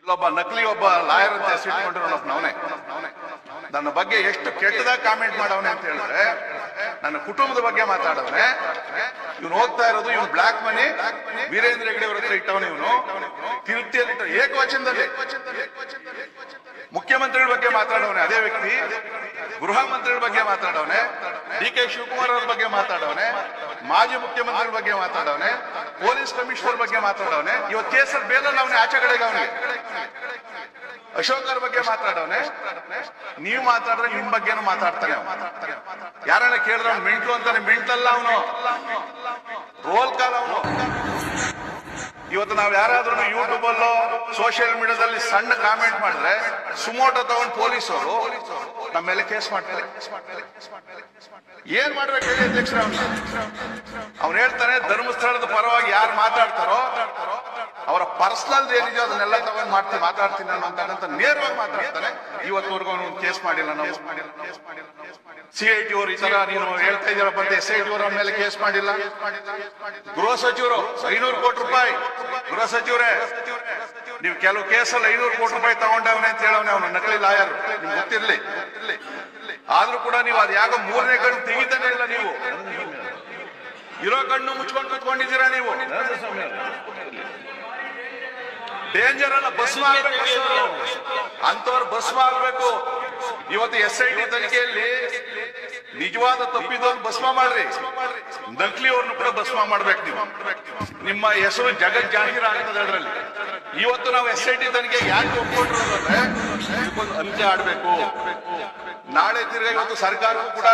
ಇಲ್ಲೊಬ್ಬ ನಕಲಿ ಒಬ್ಬ ಲಾಯರ್ ಅಂತ ಸಿಟ್ಕೊಂಡಿರೋ ಅವನೇ ನನ್ನ ಬಗ್ಗೆ ಎಷ್ಟು ಕೆಟ್ಟದಾಗ ಕಾಮೆಂಟ್ ಮಾಡವನೆ ಅಂತ ಹೇಳಿದ್ರೆ ನನ್ನ ಕುಟುಂಬದ ಬಗ್ಗೆ ಮಾತಾಡವನೆ. ಇವನು ಹೋಗ್ತಾ ಇರೋದು ಇವನು ಬ್ಲಾಕ್ ಮನಿ ವೀರೇಂದ್ರ ಹೆಗಡೆ ಅವರ ಹತ್ರ ಇಟ್ಟವನು. ಇವನು ತಿರುಪ್ತಿಯಲ್ಲಿ ಏಕವಚನದಲ್ಲಿ ಮುಖ್ಯಮಂತ್ರಿಗಳ ಬಗ್ಗೆ ಮಾತಾಡವನೆ. ಅದೇ ವ್ಯಕ್ತಿ ಗೃಹ ಮಂತ್ರಿಗಳ ಬಗ್ಗೆ ಮಾತಾಡವನೆ, ಡಿ.ಕೆ. ಶಿವಕುಮಾರ್ ಅವ್ರ ಬಗ್ಗೆ ಮಾತಾಡವನೆ, ಮಾಜಿ ಮುಖ್ಯಮಂತ್ರಿಗಳ ಬಗ್ಗೆ ಮಾತಾಡವನೆ, ಪೊಲೀಸ್ ಕಮಿಷನರ್ ಬಗ್ಗೆ ಮಾತಾಡವನೆ. ಇವತ್ತು ಕೇಸಲ್ಲಿ ಬೇಲಲ್ಲ ಅವನೇ, ಆಚೆ ಕಡೆಗೆ ಅವನಿಗೆ ಅಶೋಕ್ ಅವ್ರ ಬಗ್ಗೆ ಮಾತಾಡವನೆ. ನೀವು ಮಾತಾಡಿದ್ರೆ ನಿಮ್ ಬಗ್ಗೆನೂ ಮಾತಾಡ್ತಾನೆ. ಯಾರನ್ನ ಕೇಳಿದ್ರೆ ಅವ್ನು ಮಿಂಟ್ಲು ಅಂತಾನೆ. ಮಿಂಟಲ್ಲ ಅವನು, ರೋಲ್ ಕಾಲ್ ಅವನು. ಇವತ್ತು ನಾವ್ ಯಾರಾದ್ರೂ ಯೂಟ್ಯೂಬ್ ಅಲ್ಲೋ ಸೋಷಿಯಲ್ ಮೀಡಿಯಾದಲ್ಲಿ ಸಣ್ಣ ಕಾಮೆಂಟ್ ಮಾಡಿದ್ರೆ ಸುಮೋಟೋ ತಗೊಂಡು ಪೊಲೀಸರು ನಮ್ಮ ಮೇಲೆ ಕೇಸ್ ಮಾಡ್ತಾರೆ. ಏನ್ ಮಾಡ್ಬೇಕು ಹೇಳಿ ಅಧ್ಯಕ್ಷರ? ಅವ್ನು ಹೇಳ್ತಾನೆ ಧರ್ಮಸ್ಥಳದ ಪರವಾಗಿ ಯಾರು ಮಾತಾಡ್ತಾರೋ ಅವರ ಪರ್ಸನಲ್ ಏನಿದೆಯೋ ಅದನ್ನೆಲ್ಲ ತಗೊಂಡು ಮಾತಾಡ್ತೀನಿ ಅಂತ ನೇರವಾಗಿ ಮಾತಾಡ್ತಾನೆ. ಇವತ್ತುವರೆಗೂ ಅವನು ಕೇಸ್ ಮಾಡಿಲ್ಲ. ನಾವು CIT ಅವರು ಈ ತರ ನೀನು ಹೇಳ್ತಾ ಇದ್ದೀರಪ್ಪ ಅಂತ SIT ಅವರು ಅವನ ಮೇಲೆ ಕೇಸ್ ಮಾಡಿಲ್ಲ. ಗೃಹ ಸಚಿವರು 500 ಕೋಟಿ ರೂಪಾಯಿ, ಗೃಹ ಸಚಿವರೇ ನೀವು ಕೆಲವು ಕೇಸಲ್ಲಿ 500 ಕೋಟಿ ರೂಪಾಯಿ ತಗೊಂಡವನೆ ಅಂತ ಹೇಳವನೆ. ಅವನು ನಕಲಿ ಲಾಯರ್, ನಿಮ್ಗೆ ಗೊತ್ತಿರ್ಲಿ. ಆದ್ರೂ ಕೂಡ ನೀವು ಅದು ಯಾಕೋ 3ನೇ ಕಣ್ಣು ತೆಗಿತಾನೆ ಇಲ್ಲ. ನೀವು ಇರೋ ಕಣ್ಣು ಮುಚ್ಕೊಂಡು ಕೂತ್ಕೊಂಡಿದ್ದೀರಾ. ನೀವು ಡೇಂಜರ್ ಅಲ್ಲ, ಭಸ್ಮ ಆಗ್ಬೇಕು ಅಂತವ್ರು, ಭಸ್ಮ ಆಗ್ಬೇಕು. ಇವತ್ತು SIT ತನಿಖೆಯಲ್ಲಿ ನಿಜವಾದ ತಪ್ಪಿದವ್ರು ಭಸ್ಮ ಮಾಡ್ರಿ, ನಕಲಿ ಅವ್ರನ್ನು ಕೂಡ ಭಸ್ಮ ಮಾಡ್ಬೇಕು. ನೀವು ನಿಮ್ಮ ಹೆಸರು ಜಗತ್ ಜಾಹೀರ್ ಆಗ್ತದೆ ಅದರಲ್ಲಿ. ಇವತ್ತು ನಾವು SIT ತನಿಖೆ ಯಾಕೆ ಒಪ್ಕೊಂಡಿರೋದಂದ್ರೆ ಇದಕ್ಕೊಂದು ಅಂತ್ಯ ಆಡ್ಬೇಕು. ನಾಳೆ ತಿರ್ಗ ಇವತ್ತು ಸರ್ಕಾರಕ್ಕೂ ಕೂಡ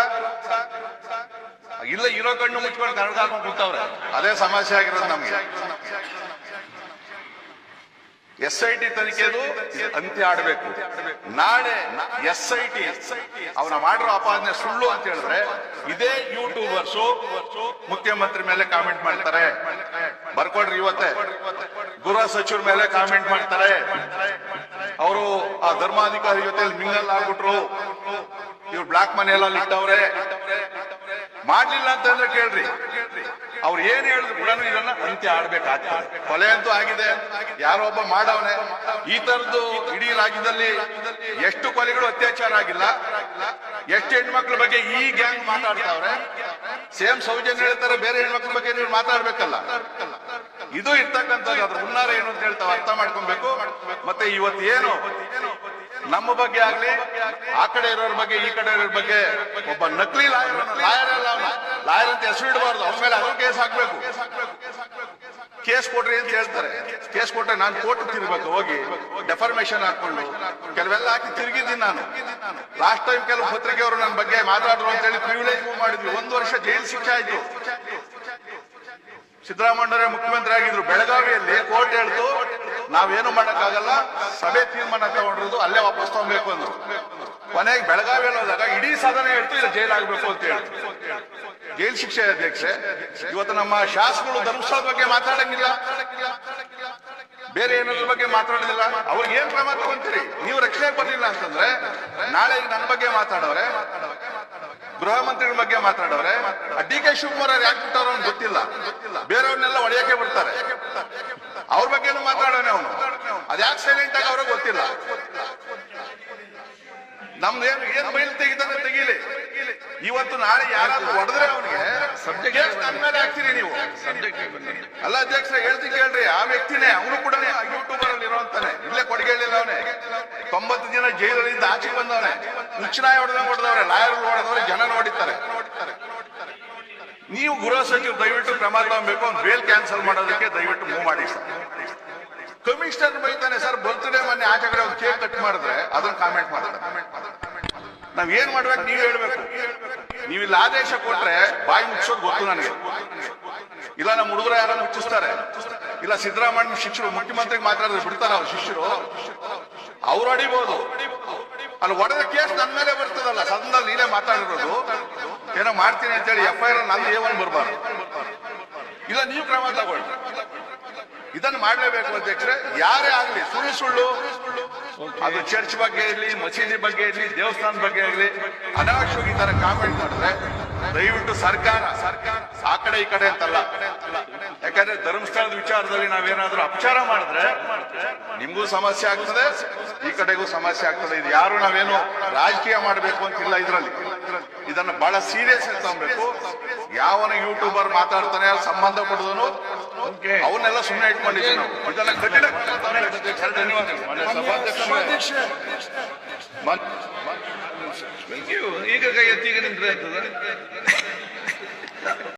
ಇಲ್ಲ ಇರೋ ಕಣ್ಣು ಮುಚ್ಕೊಂಡು ಕನ್ನಡ ಹಾಕೊಂಡು ಕೂತವ್ರೆ. ಅದೇ ಸಮಸ್ಯೆ ಆಗಿರೋದು ನಮ್ಗೆ. SIT ತನಿಖೆದು ಅಂತ್ಯ ಆಡಬೇಕು. ನಾಳೆ SIT ಅವನ ಮಾಡಿರೋ ಅಪಾದನೆ ಸುಳ್ಳು ಅಂತ ಹೇಳಿದ್ರೆ ಇದೇ ಯೂಟ್ಯೂಬರ್ಸು ಮುಖ್ಯಮಂತ್ರಿ ಮೇಲೆ ಕಾಮೆಂಟ್ ಮಾಡ್ತಾರೆ. ಬರ್ಕೊಡ್ರಿ, ಇವತ್ತೇ ಗೃಹ ಸಚಿವರ ಮೇಲೆ ಕಾಮೆಂಟ್ ಮಾಡ್ತಾರೆ. ಅವರು ಆ ಧರ್ಮಾಧಿಕಾರಿ ಜೊತೆ ಮಿಂಗಲ್ ಆಗ್ಬಿಟ್ರು, ಇವ್ರು ಬ್ಲಾಕ್ ಮನೆಯಲ್ಲಿ ಇಟ್ಟವ್ರೆ. ಮಾಡ್ಲಿಲ್ಲ ಅಂತಂದ್ರೆ ಕೇಳ್ರಿ, ಅವ್ರು ಏನ್ ಹೇಳಿದ್ರು ಕೂಡ ಇದನ್ನ ಅಂತ್ಯ ಆಡ್ಬೇಕಾಗ್ತದೆ. ಕೊಲೆ ಅಂತೂ ಆಗಿದೆ, ಯಾರೋ ಒಬ್ಬ ಮಾಡವನೆ. ಈ ತರದ್ದು ಇಡೀ ರಾಜ್ಯದಲ್ಲಿ ಎಷ್ಟು ಕೊಲೆಗಳು ಅತ್ಯಾಚಾರ ಆಗಿಲ್ಲ, ಎಷ್ಟು ಹೆಣ್ಮಕ್ಳ ಬಗ್ಗೆ ಈ ಗ್ಯಾಂಗ್ ಮಾತಾಡ್ತಾವ್ರೆ. ಸೇಮ್ ಸೌಜನ್ಯ ಹೇಳ್ತಾರೆ, ಬೇರೆ ಹೆಣ್ಮಕ್ಳ ಬಗ್ಗೆ ನೀವು ಮಾತಾಡ್ಬೇಕಲ್ಲ. ಇದು ಇರ್ತಕ್ಕಂಥದ್ದು ಅದ್ರ ಹುನ್ನಾರ ಏನು ಅಂತ ಹೇಳ್ತಾವ, ಅರ್ಥ ಮಾಡ್ಕೊಬೇಕು. ಮತ್ತೆ ಇವತ್ತು ಏನು ನಮ್ಮ ಬಗ್ಗೆ ಆಗ್ಲಿ, ಆ ಕಡೆ ಇರೋರ ಬಗ್ಗೆ ಈ ಕಡೆ ಇರೋರ ಬಗ್ಗೆ ಒಬ್ಬ ನಕಲಿ ಲಾಯರ್ ಅಲ್ಲ, ಅವನು ಲಾಯರ್ ಅಂತ ಹೆಸರು ಇಡಬಾರ್ದು. ಅವನ ಮೇಲೆ ಅವ್ರು ಕೇಸ್ ಹಾಕ್ಬೇಕು. ಕೇಸ್ ಕೊಡ್ರಿ ಅಂತ ಹೇಳ್ತಾರೆ. ಕೇಸ್ ಕೊಟ್ರೆ ನಾನು ಕೋರ್ಟ್ ತಿರ್ಬೇಕು, ಹೋಗಿ ಡೆಫರ್ಮೇಶನ್ ಹಾಕೊಂಡು ಕೆಲವೆಲ್ಲ ಹಾಕಿ ತಿರುಗಿದ್ದೀನಿ ನಾನು. ಲಾಸ್ಟ್ ಟೈಮ್ ಕೆಲವು ಪತ್ರಿಕೆಯವರು ನನ್ನ ಬಗ್ಗೆ ಮಾತಾಡ್ರು ಅಂತ ಹೇಳಿ ಪ್ರಿವಿಲೇಜ್ ಮೂವ್ ಮಾಡಿದ್ವಿ. 1 ವರ್ಷ ಜೈಲು ಶಿಕ್ಷೆ ಆಯ್ತು. ಸಿದ್ದರಾಮಯ್ಯ ಮುಖ್ಯಮಂತ್ರಿ ಆಗಿದ್ರು. ಬೆಳಗಾವಿಯಲ್ಲಿ ಕೋರ್ಟ್ ಹೇಳ್ತು ನಾವೇನು ಮಾಡಕ್ಕಾಗಲ್ಲ, ಸಭೆ ತೀರ್ಮಾನ ತಗೊಂಡಿರೋದು ಅಲ್ಲೇ ವಾಪಸ್ ತಗೊಬೇಕು ಅಂದ್ರು. ಕೊನೆಗೆ ಬೆಳಗಾವಿಯಲ್ಲಿ ಹೋದಾಗ ಇಡೀ ಸದನ ಹೇಳ್ತು ಇಲ್ಲ ಜೈಲ್ ಆಗ್ಬೇಕು ಅಂತ ಹೇಳ್ತು. ಜೈಲ್ ಶಿಕ್ಷೆ ಅಧ್ಯಕ್ಷೆ. ಇವತ್ತು ನಮ್ಮ ಶಾಸಕರು ಧರ್ಮಸ್ಥಳದ ಬಗ್ಗೆ ಮಾತಾಡಂಗಿಲ್ಲ, ಬೇರೆ ಏನಾದ್ರ ಬಗ್ಗೆ ಮಾತಾಡೋದಿಲ್ಲ. ಅವ್ರಿಗೆ ಏನ್ ಕ್ರಮ ತಗೊಂತೀರಿ? ನೀವು ರಕ್ಷಣೆಗೆ ಬರ್ಲಿಲ್ಲ ಅಂತಂದ್ರೆ ನಾಳೆ ನನ್ನ ಬಗ್ಗೆ ಮಾತಾಡೋರೆ, ಗೃಹ ಮಂತ್ರಿಗಳ ಬಗ್ಗೆ ಮಾತಾಡೋರೆ. ಡಿ.ಕೆ. ಶಿವಕುಮಾರ್ ಅವ್ರು ಯಾಕೆ ಬಿಟ್ಟವ್ರು ಅವ್ನು ಗೊತ್ತಿಲ್ಲ, ಬೇರೆಯವ್ರನ್ನೆಲ್ಲ ಹೊಡೆಯಕ್ಕೆ ಬಿಡ್ತಾರೆ. ಅವ್ರ ಬಗ್ಗೆನೂ ಮಾತಾಡೋನೆ ಅವನು. ಅದ್ಯಾಕೆ ಸೈಲೆಂಟ್ ಆಗಿ ಅವ್ರಿಗೆ ಗೊತ್ತಿಲ್ಲ. ನಮ್ದು ಏನ್ ಬೈಲ್ ತೆಗಿತಾನೆ ತೆಗೀಲಿ. ಇವತ್ತು ನಾಳೆ ಯಾರಾದ್ರೂ ಹೊಡೆದ್ರೆ ಅವನಿಗೆ ಸಬ್ಜೆಕ್ಟ್ ನನ್ನ ಮೇಲೆ ಹಾಕ್ತೀರಿ ನೀವು. ಅಲ್ಲ ಅಧ್ಯಕ್ಷ, ಹೇಳ್ತೀನಿ ಕೇಳ್ರಿ, ಆ ವ್ಯಕ್ತಿನೇ ಅವನು ಕೂಡ ಯೂಟ್ಯೂಬರ್ ಅಲ್ಲಿ ಇರೋಂತಾನೆ. ಇಲ್ಲೇ ಕೊಡುಗೆಳಿಲ್ಲ ಅವನೇ. 90 ದಿನ ಜೈಲಿಂದ ಆಚೆ ಬಂದವನೆ. ಮುಚ್ಚನಾಯ ಹೊಡೆದವ್ರೆ, ಲಾಯರ್ ಹೊಡೆದವ್ರೆ, ಜನ ನೋಡಿತಾರೆ. ನೀವು ಗೃಹ ಸಚಿವರು ದಯವಿಟ್ಟು ಕ್ರಮ ತಗೊಬೇಕು. ಅವ್ನು ಬೇಲ್ ಕ್ಯಾನ್ಸಲ್ ಮಾಡೋದಕ್ಕೆ ದಯವಿಟ್ಟು ಮೂವ್ ಮಾಡಿ ಸರ್. ಕಮಿಷನರ್ ಬೈತಾನೆ ಸರ್, ಬರ್ತ್ಡೇ ಮೊನ್ನೆ ಆಚೆ ಕಡೆ ಒಂದು ಕೇಕ್ ಕಟ್ ಮಾಡಿದ್ರೆ ಅದನ್ನ ಕಾಮೆಂಟ್ ಮಾಡ್ತಾರೆ. ನಾವ್ ಏನ್ ಮಾಡ್ಬೇಕು ನೀವ್ ಹೇಳ್ಬೇಕು. ನೀವು ಇಲ್ಲಿ ಆದೇಶ ಕೊಟ್ರೆ ಬಾಯಿ ಮುಚ್ಚೋದು ಗೊತ್ತು ನನಗೆ. ಇಲ್ಲ ನಮ್ಮ ಹುಡುಗರ ಯಾರು ಮುಚ್ಚಿಸ್ತಾರೆ, ಇಲ್ಲ ಸಿದ್ದರಾಮಯ್ಯ ಶಿಷ್ಯರು ಮುಖ್ಯಮಂತ್ರಿಗೆ ಮಾತಾಡಿದ್ರೆ ಬಿಡ್ತಾರ ಅವ್ರ ಶಿಷ್ಯರು, ಅವ್ರು ಹೊಡಿಬಹುದು. ಅಲ್ಲಿ ಹೊಡೆದ ಕೇಸ್ ನನ್ನ ಮೇಲೆ ಬರ್ತದಲ್ಲ, ಸದನದಲ್ಲಿ ನೀನೇ ಮಾತಾಡಿರೋದು ಏನೋ ಮಾಡ್ತೀನಿ ಅಂತೇಳಿ FIR ನಂದು A1 ಬರ್ಬಾರ್ದು. ಇಲ್ಲ ನೀವು ಕ್ರಮ ತಗೊಳ್ಳಿ. ಇದನ್ನು ಮಾಡ್ಲೇಬೇಕು ಅಧ್ಯಕ್ಷರೇ. ಯಾರೇ ಆಗ್ಲಿ ಸುಳ್ಳು ಅದು ಚರ್ಚ್ ಬಗ್ಗೆ ಇರಲಿ, ಮಸೀದಿ ಬಗ್ಗೆ ಇರಲಿ, ದೇವಸ್ಥಾನ ಬಗ್ಗೆ ಇರಲಿ, ಅನಾವಶ್ಯವಾಗಿ ಈ ತರ ಕಾಮೆಂಟ್ ಮಾಡಿದ್ರೆ ದಯವಿಟ್ಟು ಸರ್ಕಾರ ಆ ಕಡೆ ಈ ಕಡೆ ಅಂತಲ್ಲ. ಯಾಕಂದ್ರೆ ಧರ್ಮಸ್ಥಳದ ವಿಚಾರದಲ್ಲಿ ನಾವೇನಾದ್ರೂ ಅಪಚಾರ ಮಾಡಿದ್ರೆ ನಿಮ್ಗೂ ಸಮಸ್ಯೆ ಆಗ್ತದೆ, ಈ ಕಡೆಗೂ ಸಮಸ್ಯೆ ಆಗ್ತದೆ. ಇದು ಯಾರು ನಾವೇನು ರಾಜಕೀಯ ಮಾಡಬೇಕು ಅಂತಿಲ್ಲ ಇದರಲ್ಲಿ. ಇದನ್ನ ಬಹಳ ಸೀರಿಯಸ್ ಅಂತ ತಗೊಬೇಕು. ಯಾವನ ಯೂಟ್ಯೂಬರ್ ಮಾತಾಡ್ತಾನೆ ಸಂಬಂಧ ಪಡೆದನು ಅವನ್ನೆಲ್ಲ ಸುಮ್ಮನೆ ಇಟ್ಕೊಂಡಿದ್ದೀವಿ ನಾವು. ಇದನ್ನ ಕಠಿಣ ಈಗ ಕೈ ಎತ್ತೀಗ ನಿಂತ್ರೆ ಆಗ್ತದ.